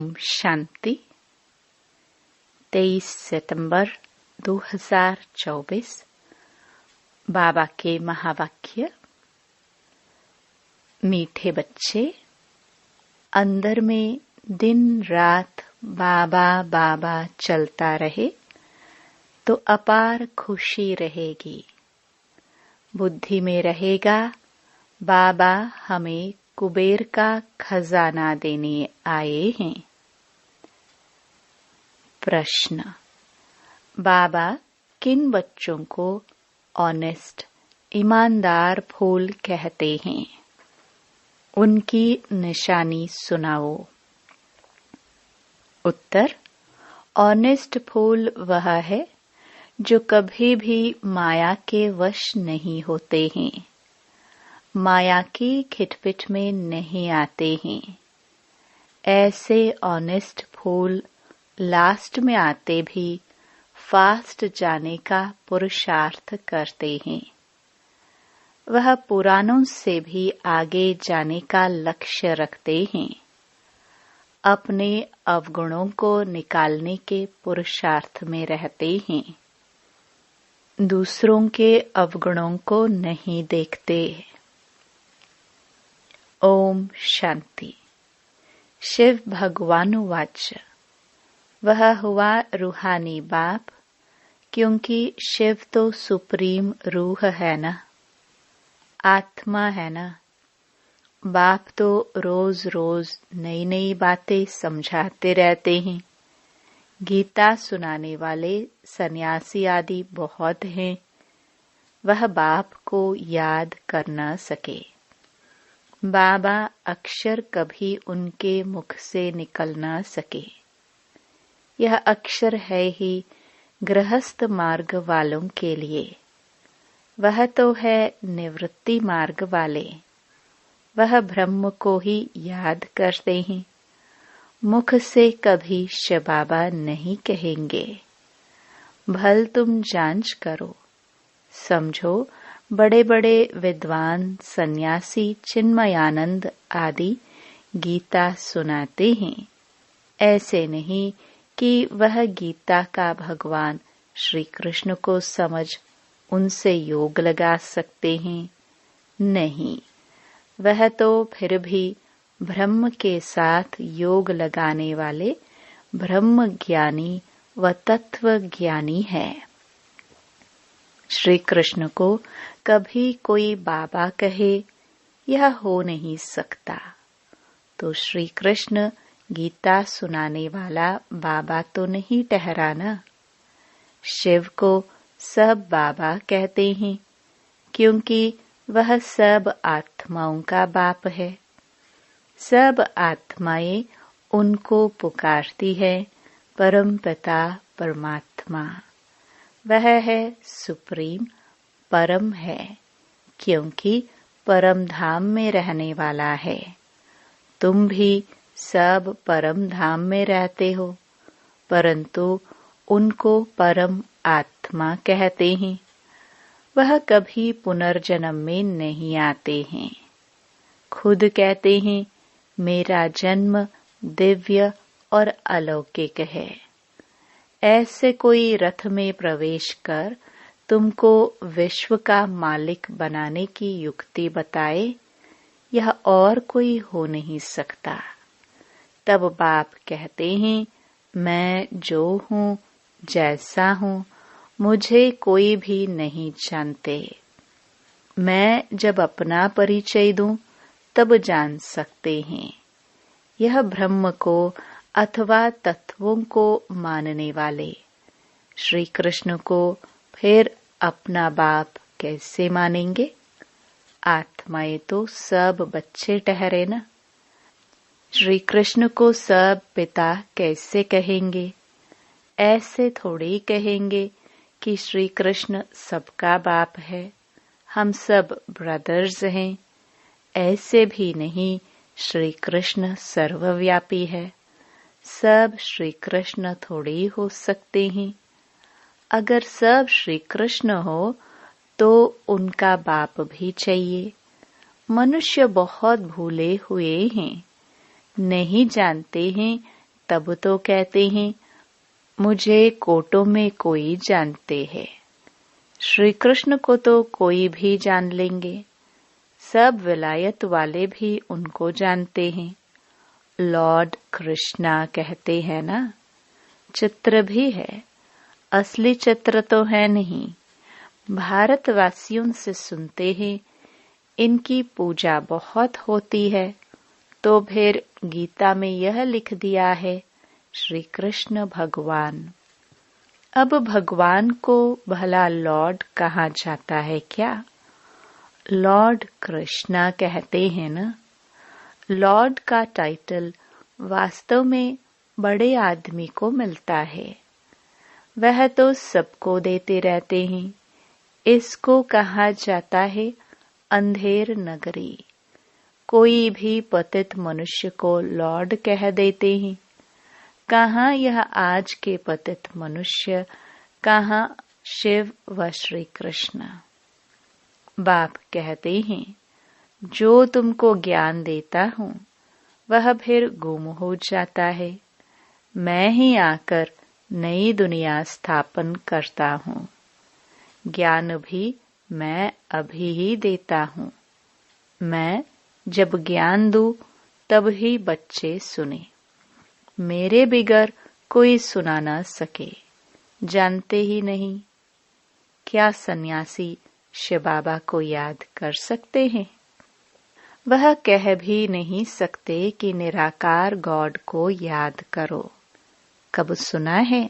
शांति 23 सितंबर 2024। बाबा के महावाक्य। मीठे बच्चे, अंदर में दिन रात बाबा बाबा चलता रहे तो अपार खुशी रहेगी। बुद्धि में रहेगा बाबा हमें कुबेर का खजाना देने आए हैं। प्रश्न: बाबा किन बच्चों को ऑनेस्ट ईमानदार फूल कहते हैं? उनकी निशानी सुनाओ। उत्तर: ऑनेस्ट फूल वह है जो कभी भी माया के वश नहीं होते हैं, माया की खिटपिट में नहीं आते हैं। ऐसे ऑनेस्ट फूल लास्ट में आते भी फास्ट जाने का पुरुषार्थ करते हैं। वह पुरानों से भी आगे जाने का लक्ष्य रखते हैं। अपने अवगुणों को निकालने के पुरुषार्थ में रहते हैं। दूसरों के अवगुणों को नहीं देखते। ओम शांति। शिव भगवान वाच। वह हुआ रूहानी बाप, क्योंकि शिव तो सुप्रीम रूह है ना, आत्मा है ना। बाप तो रोज रोज नई नई बातें समझाते रहते हैं। गीता सुनाने वाले सन्यासी आदि बहुत हैं। वह बाप को याद कर न सके। बाबा अक्षर कभी उनके मुख से निकल न सके। यह अक्षर है ही गृहस्थ मार्ग वालों के लिए। वह तो है निवृत्ति मार्ग वाले। वह ब्रह्म को ही याद करते हैं। मुख से कभी बाबा नहीं कहेंगे। भल तुम जांच करो, समझो। बड़े बड़े विद्वान सन्यासी चिन्मयानंद आदि गीता सुनाते हैं। ऐसे नहीं कि वह गीता का भगवान श्री कृष्ण को समझ उनसे योग लगा सकते हैं। नहीं, वह तो फिर भी ब्रह्म के साथ योग लगाने वाले ब्रह्म ज्ञानी व तत्व ज्ञानी है। श्री कृष्ण को कभी कोई बाबा कहे, यह हो नहीं सकता। तो श्री कृष्ण गीता सुनाने वाला बाबा तो नहीं ठहरा ना। शिव को सब बाबा कहते हैं, क्योंकि वह सब आत्माओं का बाप है। सब आत्माएं उनको पुकारती है परम पिता परमात्मा। वह है सुप्रीम, परम है, क्योंकि परम धाम में रहने वाला है। तुम भी सब परम धाम में रहते हो, परंतु उनको परम आत्मा कहते हैं। वह कभी पुनर्जन्म में नहीं आते हैं। खुद कहते हैं, मेरा जन्म दिव्य और अलौकिक है। ऐसे कोई रथ में प्रवेश कर तुमको विश्व का मालिक बनाने की युक्ति बताए, यह और कोई हो नहीं सकता। तब बाप कहते हैं, मैं जो हूँ, जैसा हूँ, मुझे कोई भी नहीं जानते। मैं जब अपना परिचय दूं, तब जान सकते हैं। यह ब्रह्म को अथवा तत्वों को मानने वाले श्री कृष्ण को फिर अपना बाप कैसे मानेंगे? आत्माएं तो सब बच्चे ठहरे ना। श्री कृष्ण को सब पिता कैसे कहेंगे? ऐसे थोड़ी कहेंगे कि श्री कृष्ण सबका बाप है, हम सब ब्रदर्स हैं। ऐसे भी नहीं, श्री कृष्ण सर्वव्यापी है। सब श्री कृष्ण थोड़ी हो सकते हैं। अगर सब श्री कृष्ण हो तो उनका बाप भी चाहिए। मनुष्य बहुत भूले हुए हैं, नहीं जानते हैं तब तो कहते हैं मुझे कोटों में कोई जानते है। श्री कृष्ण को तो कोई भी जान लेंगे, सब विलायत वाले भी उनको जानते हैं। लॉर्ड कृष्णा कहते हैं ना। चित्र भी है, असली चित्र तो है नहीं। भारतवासियों से सुनते हैं इनकी पूजा बहुत होती है, तो फिर गीता में यह लिख दिया है श्री कृष्ण भगवान। अब भगवान को भला लॉर्ड कहा जाता है क्या? लॉर्ड कृष्णा कहते हैं ना। लॉर्ड का टाइटल वास्तव में बड़े आदमी को मिलता है, वह तो सबको देते रहते हैं। इसको कहा जाता है अंधेर नगरी। कोई भी पतित मनुष्य को लॉर्ड कह देते हैं। कहाँ यह आज के पतित मनुष्य, कहाँ शिव व श्री कृष्ण। बाप कहते हैं जो तुमको ज्ञान देता हूँ वह फिर गुम हो जाता है। मैं ही आकर नई दुनिया स्थापन करता हूँ। ज्ञान भी मैं अभी ही देता हूँ। मैं जब ज्ञान दूँ तब ही बच्चे सुने। मेरे बिगर कोई सुना न सके, जानते ही नहीं। क्या सन्यासी शिव बाबा को याद कर सकते हैं? वह कह भी नहीं सकते कि निराकार गॉड को याद करो। कब सुना है?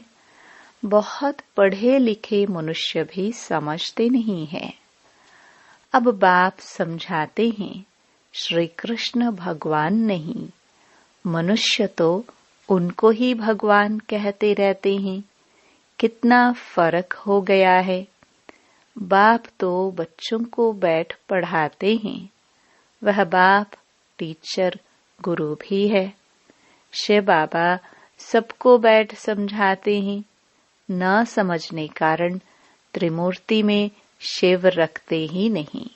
बहुत पढ़े लिखे मनुष्य भी समझते नहीं है। अब बाप समझाते हैं श्री कृष्ण भगवान नहीं, मनुष्य तो उनको ही भगवान कहते रहते हैं। कितना फर्क हो गया है। बाप तो बच्चों को बैठ पढ़ाते हैं, वह बाप टीचर गुरु भी है। शिव बाबा सबको बैठ समझाते हैं। न समझने कारण त्रिमूर्ति में शिव रखते ही नहीं,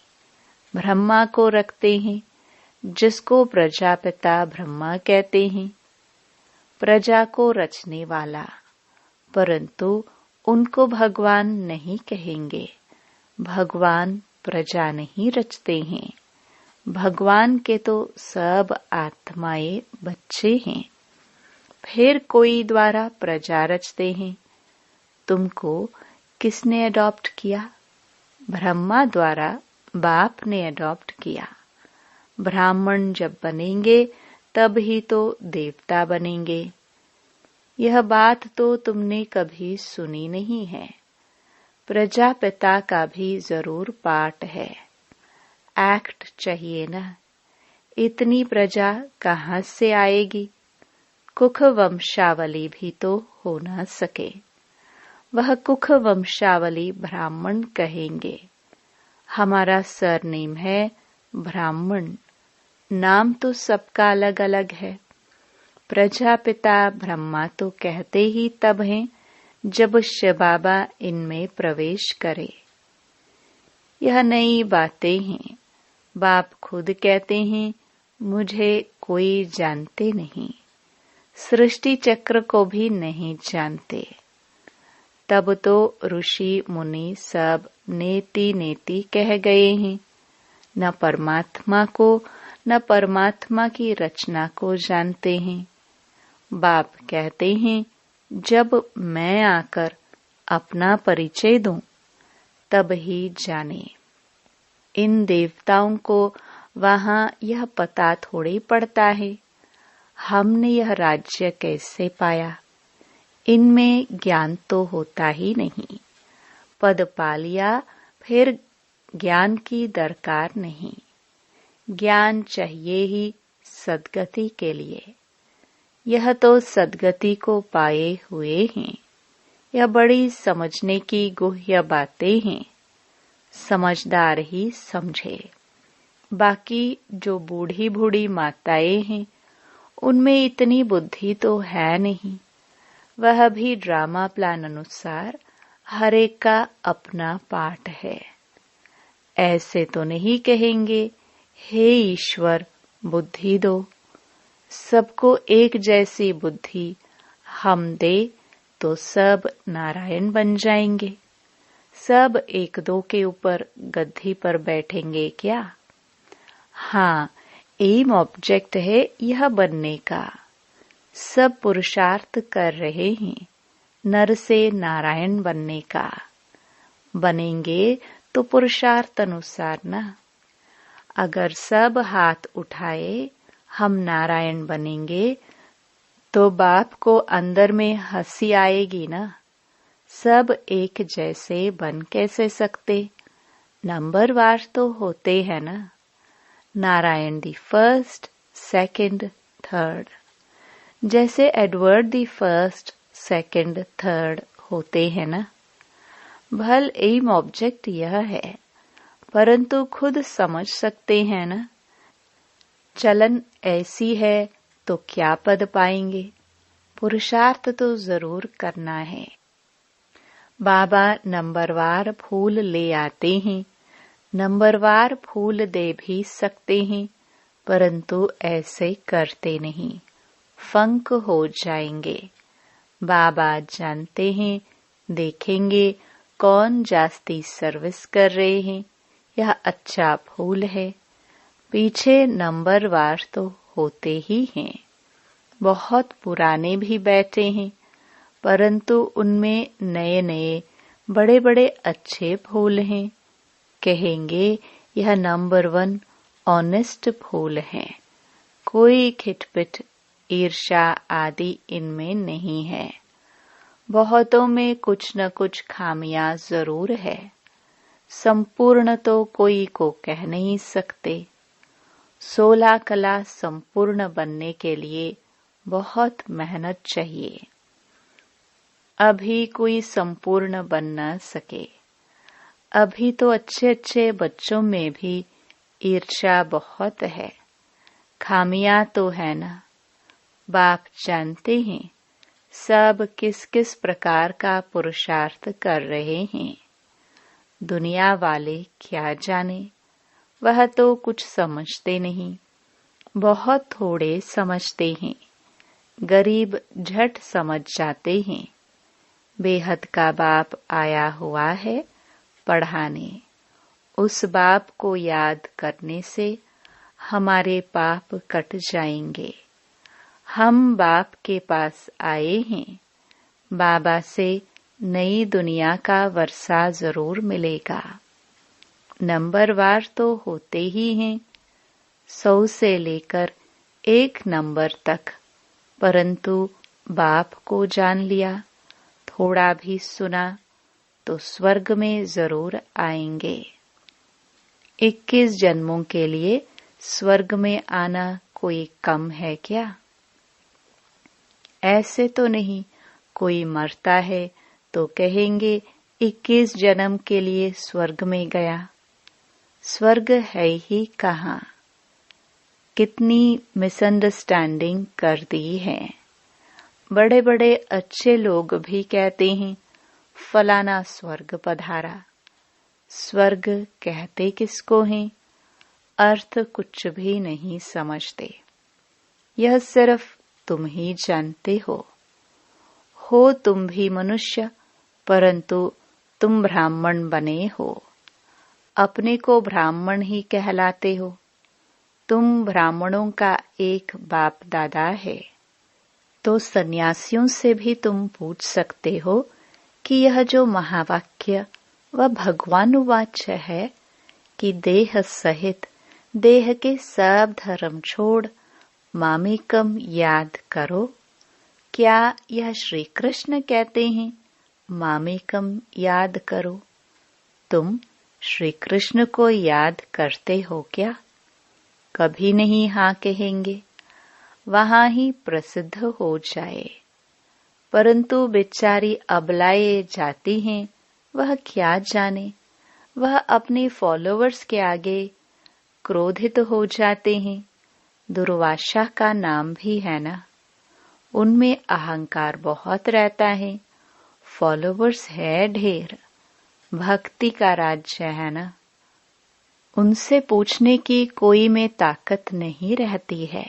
ब्रह्मा को रखते हैं, जिसको प्रजापिता ब्रह्मा कहते हैं। प्रजा को रचने वाला, परंतु उनको भगवान नहीं कहेंगे। भगवान प्रजा नहीं रचते हैं। भगवान के तो सब आत्माएं बच्चे हैं। फिर कोई द्वारा प्रजा रचते हैं। तुमको किसने अडॉप्ट किया? ब्रह्मा द्वारा बाप ने अडॉप्ट किया। ब्राह्मण जब बनेंगे तब ही तो देवता बनेंगे। यह बात तो तुमने कभी सुनी नहीं है। प्रजापिता का भी जरूर पाठ है। एक्ट चाहिए ना। इतनी प्रजा कहाँ से आएगी? कुख वंशावली भी तो हो न सके। वह कुख वंशावली ब्राह्मण कहेंगे। हमारा सरनेम है ब्राह्मण। नाम तो सबका अलग अलग है। प्रजापिता ब्रह्मा तो कहते ही तब हैं जब शिव बाबा इनमें प्रवेश करे। यह नई बातें हैं। बाप खुद कहते हैं मुझे कोई जानते नहीं, सृष्टि चक्र को भी नहीं जानते। तब तो ऋषि मुनि सब नेति नेति कह गए हैं। न परमात्मा को न परमात्मा की रचना को जानते हैं। बाप कहते हैं जब मैं आकर अपना परिचय दूं तब ही जाने। इन देवताओं को वहां यह पता थोड़ी पड़ता है हमने यह राज्य कैसे पाया। इनमें ज्ञान तो होता ही नहीं। पद पा लिया फिर ज्ञान की दरकार नहीं। ज्ञान चाहिए ही सद्गति के लिए। यह तो सद्गति को पाए हुए हैं। यह बड़ी समझने की गुह्य बातें हैं। समझदार ही समझे। बाकी जो बूढ़ी बूढ़ी माताएं हैं उनमें इतनी बुद्धि तो है नहीं। वह भी ड्रामा प्लान अनुसार हर एक का अपना पाठ है। ऐसे तो नहीं कहेंगे हे ईश्वर बुद्धि दो। सबको एक जैसी बुद्धि हम दे तो सब नारायण बन जाएंगे। सब एक दो के ऊपर गद्दी पर बैठेंगे क्या? हाँ, एम ऑब्जेक्ट है यह बनने का। सब पुरुषार्थ कर रहे हैं नर से नारायण बनने का। बनेंगे तो पुरुषार्थ अनुसार ना। अगर सब हाथ उठाए हम नारायण बनेंगे तो बाप को अंदर में हंसी आएगी ना। सब एक जैसे बन कैसे सकते? नंबरवार तो होते हैं ना। Narayan the first, second, third, जैसे Edward the first, second, third होते हैं ना। भल एम ऑब्जेक्ट यह है, परंतु खुद समझ सकते हैं ना। चलन ऐसी है तो क्या पद पाएंगे? पुरुषार्थ तो जरूर करना है। बाबा नंबरवार फूल ले आते हैं, नंबरवार फूल दे भी सकते हैं, परंतु ऐसे करते नहीं, फंक हो जाएंगे। बाबा जानते हैं, देखेंगे कौन जास्ती सर्विस कर रहे हैं, यह अच्छा फूल है। पीछे नंबरवार तो होते ही हैं। बहुत पुराने भी बैठे हैं, परंतु उनमें नए नए बड़े बड़े अच्छे फूल हैं। कहेंगे यह नंबर 1 ऑनेस्ट फूल हैं। कोई खिटपिट ईर्ष्या आदि इनमें नहीं है। बहुतों में कुछ न कुछ खामियां जरूर है। संपूर्ण तो कोई को कह नहीं सकते। 16 कला संपूर्ण बनने के लिए बहुत मेहनत चाहिए। अभी कोई संपूर्ण बन न सके। अभी तो अच्छे अच्छे बच्चों में भी ईर्ष्या बहुत है। खामियां तो है ना। बाप जानते हैं सब किस किस प्रकार का पुरुषार्थ कर रहे हैं। दुनिया वाले क्या जाने, वह तो कुछ समझते नहीं। बहुत थोड़े समझते हैं। गरीब झट समझ जाते हैं। बेहद का बाप आया हुआ है पढ़ाने। उस बाप को याद करने से हमारे पाप कट जाएंगे। हम बाप के पास आए हैं। बाबा से नई दुनिया का वर्षा जरूर मिलेगा। नंबरवार तो होते ही हैं, 100 से लेकर 1 नंबर तक, परंतु बाप को जान लिया, थोड़ा भी सुना तो स्वर्ग में जरूर आएंगे। 21 जन्मों के लिए स्वर्ग में आना कोई कम है क्या? ऐसे तो नहीं। कोई मरता है तो कहेंगे 21 जन्म के लिए स्वर्ग में गया। स्वर्ग है ही कहाँ? कितनी मिसअंडरस्टैंडिंग कर दी है। बड़े बड़े अच्छे लोग भी कहते हैं फलाना स्वर्ग पधारा। स्वर्ग कहते किसको हैं? अर्थ कुछ भी नहीं समझते। यह सिर्फ तुम ही जानते हो तुम भी मनुष्य, परंतु तुम ब्राह्मण बने हो। अपने को ब्राह्मण ही कहलाते हो। तुम ब्राह्मणों का एक बाप दादा है। तो सन्यासियों से भी तुम पूछ सकते हो कि यह जो महावाक्य वह भगवान वाच्य है कि देह सहित देह के सब धर्म छोड़ मामेकम याद करो। क्या यह श्री कृष्ण कहते हैं मामेकम याद करो? तुम श्री कृष्ण को याद करते हो क्या? कभी नहीं हाँ कहेंगे, वहां ही प्रसिद्ध हो जाए। परंतु बेचारी अबलाए जाती हैं, वह क्या जाने। वह अपने फॉलोअर्स के आगे क्रोधित हो जाते हैं। दुर्वासा का नाम भी है ना। उनमें अहंकार बहुत रहता है। फॉलोअर्स है ढेर। भक्ति का राज्य है ना। उनसे पूछने की कोई में ताकत नहीं रहती है।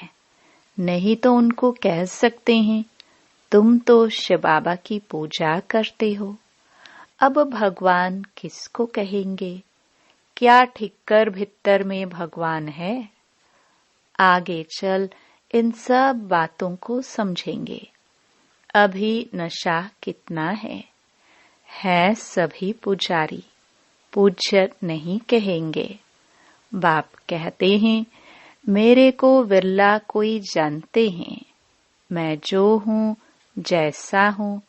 नहीं तो उनको कह सकते हैं, तुम तो शिव बाबा की पूजा करते हो। अब भगवान किसको कहेंगे? क्या ठिक्कर भित्तर में भगवान है? आगे चल इन सब बातों को समझेंगे। अभी नशा कितना है सभी पुजारी, पूज्य नहीं कहेंगे। बाप कहते हैं, मेरे को विरला कोई जानते हैं। मैं जो हूँ, जैसा हूँ,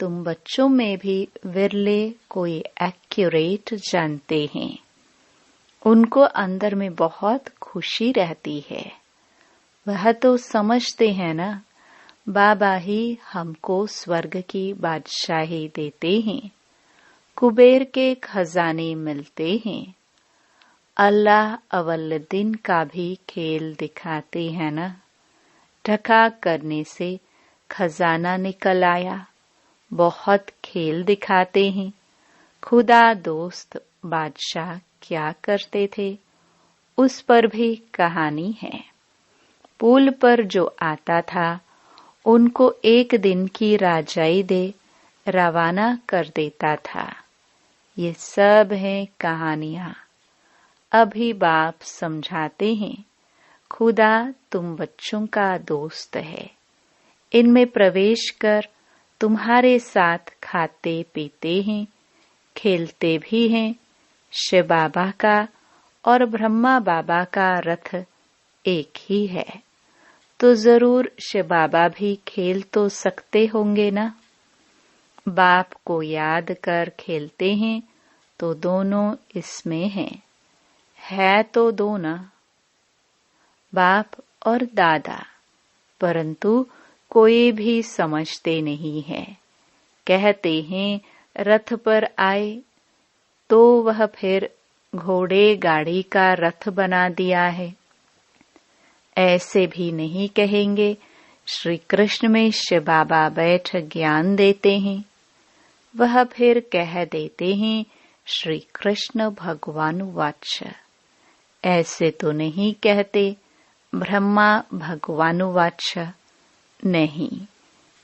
तुम बच्चों में भी विरले कोई एक्यूरेट जानते हैं। उनको अंदर में बहुत खुशी रहती है। वह तो समझते हैं ना, बाबा ही हमको स्वर्ग की बादशाही देते हैं, कुबेर के खजाने मिलते हैं। अल्लाह अव्वल दिन का भी खेल दिखाते हैं ना, ढका करने से खजाना निकल आया। बहुत खेल दिखाते हैं। खुदा दोस्त बादशाह क्या करते थे, उस पर भी कहानी है। पुल पर जो आता था, उनको एक दिन की राजाई दे रवाना कर देता था। ये सब हैं कहानियां। अभी बाप समझाते हैं, खुदा तुम बच्चों का दोस्त है। इनमें प्रवेश कर तुम्हारे साथ खाते पीते हैं, खेलते भी हैं। शिव बाबा का और ब्रह्मा बाबा का रथ एक ही है, तो जरूर शिव बाबा भी खेल तो सकते होंगे ना। बाप को याद कर खेलते हैं तो दोनों इसमें हैं, है तो दो ना, बाप और दादा, परंतु कोई भी समझते नहीं है। कहते हैं रथ पर आए तो वह फिर घोड़े गाड़ी का रथ बना दिया है। ऐसे भी नहीं कहेंगे श्री कृष्ण में शिव बाबा बैठ ज्ञान देते हैं। वह फिर कह देते हैं श्री कृष्ण भगवान वाच। ऐसे तो नहीं कहते ब्रह्मा भगवान वाच। नहीं,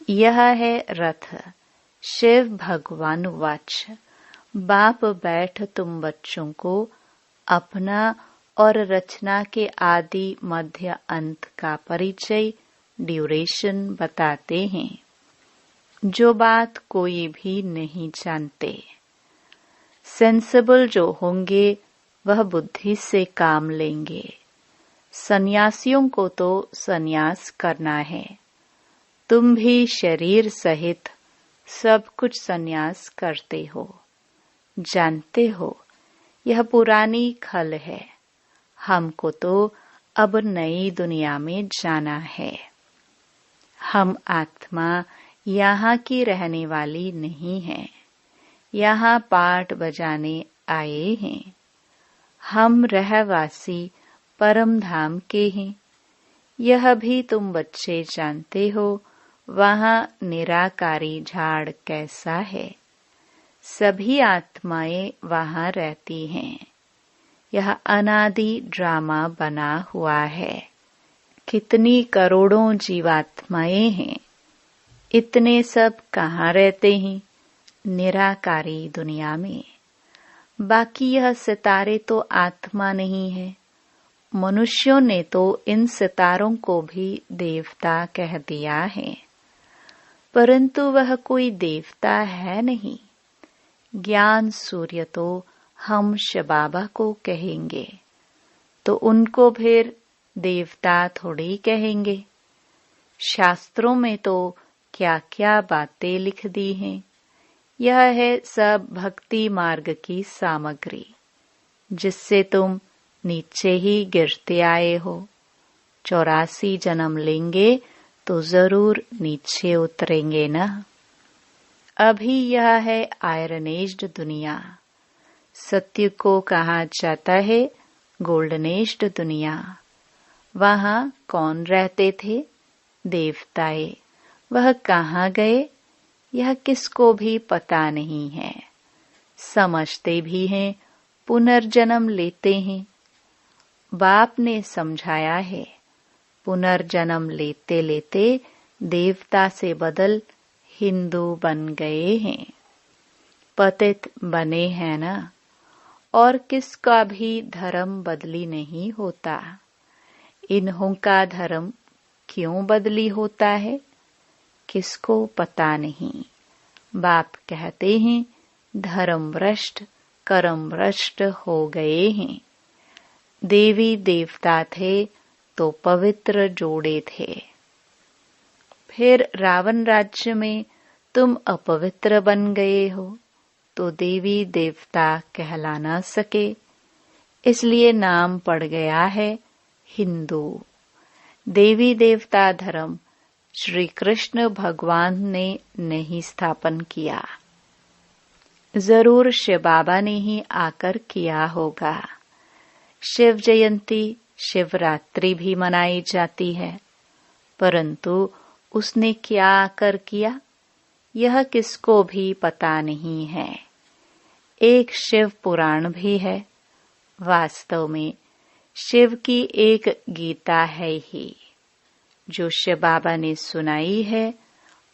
यह है रथ शिव भगवान वाच। बाप बैठ तुम बच्चों को अपना और रचना के आदि मध्य अंत का परिचय ड्यूरेशन बताते हैं, जो बात कोई भी नहीं जानते। सेंसिबल जो होंगे वह बुद्धि से काम लेंगे। सन्यासियों को तो सन्यास करना है। तुम भी शरीर सहित सब कुछ सन्यास करते हो। जानते हो यह पुरानी खल है। हमको तो अब नई दुनिया में जाना है। हम आत्मा यहाँ की रहने वाली नहीं है, यहाँ पाठ बजाने आए हैं। हम रहवासी परम धाम के हैं। यह भी तुम बच्चे जानते हो, वहाँ निराकारी झाड़ कैसा है। सभी आत्माएं वहाँ रहती हैं। यह अनादि ड्रामा बना हुआ है। कितनी करोड़ों जीवात्माएं हैं। इतने सब कहाँ रहते हैं? निराकारी दुनिया में। बाकी यह सितारे तो आत्मा नहीं है। मनुष्यों ने तो इन सितारों को भी देवता कह दिया है, परंतु वह कोई देवता है नहीं। ज्ञान सूर्य तो हम शिव बाबा को कहेंगे, तो उनको फिर देवता थोड़ी कहेंगे। शास्त्रों में तो क्या क्या बातें लिख दी हैं। यह है सब भक्ति मार्ग की सामग्री, जिससे तुम नीचे ही गिरते आए हो। 84 जन्म लेंगे तो जरूर नीचे उतरेंगे ना। अभी यह है आयरनेस्ड दुनिया। सत्य को कहा जाता है गोल्डनेस्ड दुनिया। वहाँ कौन रहते थे? देवताएं। वह कहाँ गए? यह किसको भी पता नहीं है। समझते भी हैं, पुनर्जन्म लेते हैं। बाप ने समझाया है, पुनर्जन्म लेते लेते देवता से बदल हिंदू बन गए हैं, पतित बने हैं ना। और किसका भी धर्म बदली नहीं होता। इन्हों का धर्म क्यों बदली होता है, किसको पता नहीं। बाप कहते हैं धर्म भ्रष्ट कर्म भ्रष्ट हो गए हैं। देवी देवता थे तो पवित्र जोड़े थे, फिर रावण राज्य में तुम अपवित्र बन गए हो तो देवी देवता कहला न सके, इसलिए नाम पड़ गया है हिंदू। देवी देवता धर्म श्री कृष्ण भगवान ने नहीं स्थापन किया, जरूर शिव बाबा ने ही आकर किया होगा। शिव जयंती शिवरात्रि भी मनाई जाती है, परंतु उसने क्या आकर किया यह किसको भी पता नहीं है। एक शिव पुराण भी है, वास्तव में शिव की एक गीता है ही जो शिव बाबा ने सुनाई है,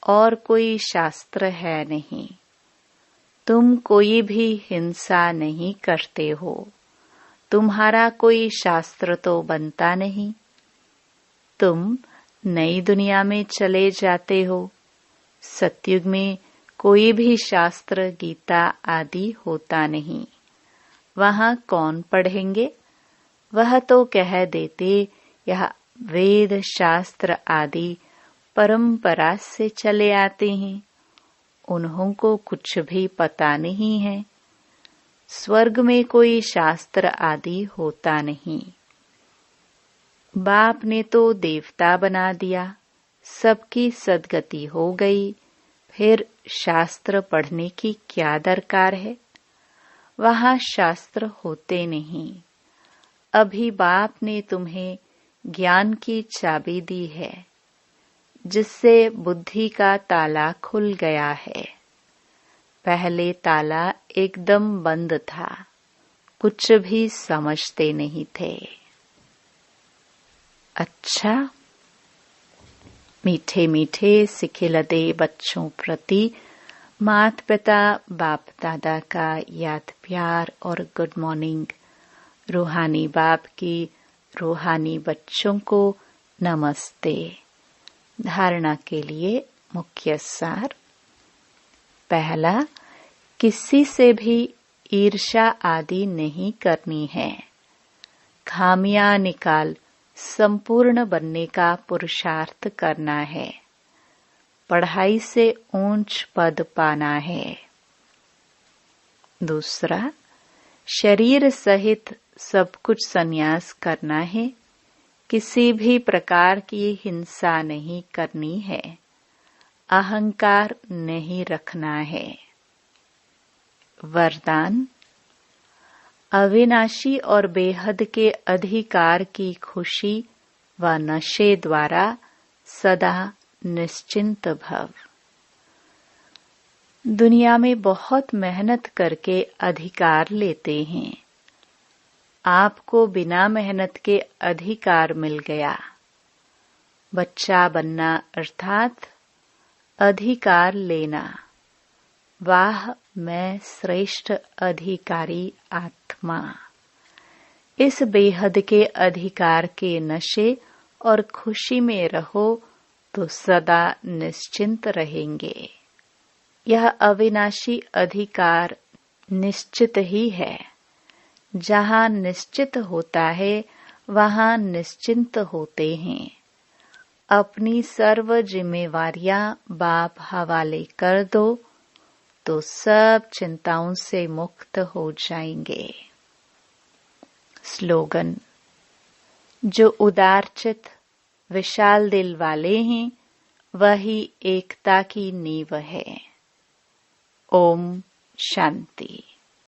और कोई शास्त्र है नहीं। तुम कोई भी हिंसा नहीं करते हो, तुम्हारा कोई शास्त्र तो बनता नहीं। तुम नई दुनिया में चले जाते हो, सतयुग में कोई भी शास्त्र गीता आदि होता नहीं। वहाँ कौन पढ़ेंगे, वह तो कह देते यह वेद शास्त्र आदि परंपरा से चले आते हैं, उन्हों को कुछ भी पता नहीं है। स्वर्ग में कोई शास्त्र आदि होता नहीं। बाप ने तो देवता बना दिया, सबकी सद्गति हो गई, फिर शास्त्र पढ़ने की क्या दरकार है। वहाँ शास्त्र होते नहीं। अभी बाप ने तुम्हें ज्ञान की चाबी दी है, जिससे बुद्धि का ताला खुल गया है। पहले ताला एकदम बंद था, कुछ भी समझते नहीं थे। अच्छा, मीठे मीठे सिखिलदे बच्चों प्रति माता पिता बाप दादा का याद प्यार और गुड मॉर्निंग। रूहानी बाप की रूहानी बच्चों को नमस्ते। धारणा के लिए मुख्य सार। पहला, किसी से भी ईर्ष्या आदि नहीं करनी है। खामियां निकाल संपूर्ण बनने का पुरुषार्थ करना है। पढ़ाई से ऊंच पद पाना है। दूसरा, शरीर सहित सब कुछ संन्यास करना है। किसी भी प्रकार की हिंसा नहीं करनी है। अहंकार नहीं रखना है। वरदान, अविनाशी और बेहद के अधिकार की खुशी व नशे द्वारा सदा निश्चिंत भव। दुनिया में बहुत मेहनत करके अधिकार लेते हैं। आपको बिना मेहनत के अधिकार मिल गया। बच्चा बनना अर्थात अधिकार लेना। वाह, मैं श्रेष्ठ अधिकारी आत्मा। इस बेहद के अधिकार के नशे और खुशी में रहो तो सदा निश्चिंत रहेंगे। यह अविनाशी अधिकार निश्चित ही है। जहाँ निश्चित होता है वहाँ निश्चिंत होते हैं। अपनी सर्व जिम्मेवारियां बाप हवाले कर दो तो सब चिंताओं से मुक्त हो जाएंगे। स्लोगन, जो उदारचित विशाल दिल वाले हैं वही एकता की नींव है। ओम शांति।